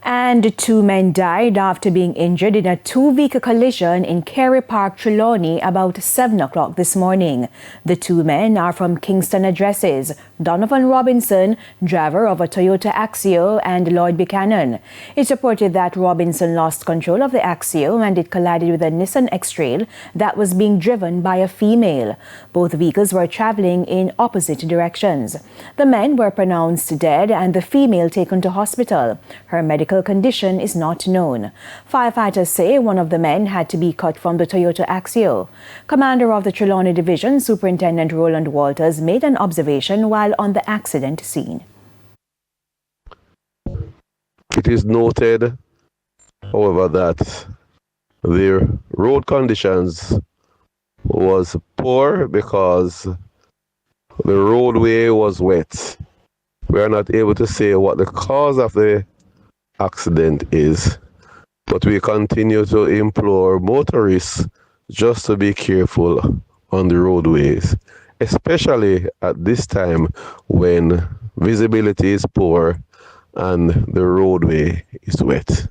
And two men died after being injured in a two-vehicle collision in Carey Park, Trelawny about 7 o'clock this morning. The two men are from Kingston addresses: Donovan Robinson, driver of a Toyota Axio, and Lloyd Buchanan. It's reported that Robinson lost control of the Axio and it collided with a Nissan X-Trail that was being driven by a female. Both vehicles were traveling in opposite directions. The men were pronounced dead and the female taken to hospital. Her medical condition is not known. Firefighters say one of the men had to be cut from the Toyota Axio. Commander of the Trelawny Division, Superintendent Roland Walters, made an observation while on the accident scene. It is noted, however, that the road conditions was poor because the roadway was wet. We are not able to say what the cause of the accident is, but we continue to implore motorists just to be careful on the roadways, especially at this time when visibility is poor and the roadway is wet.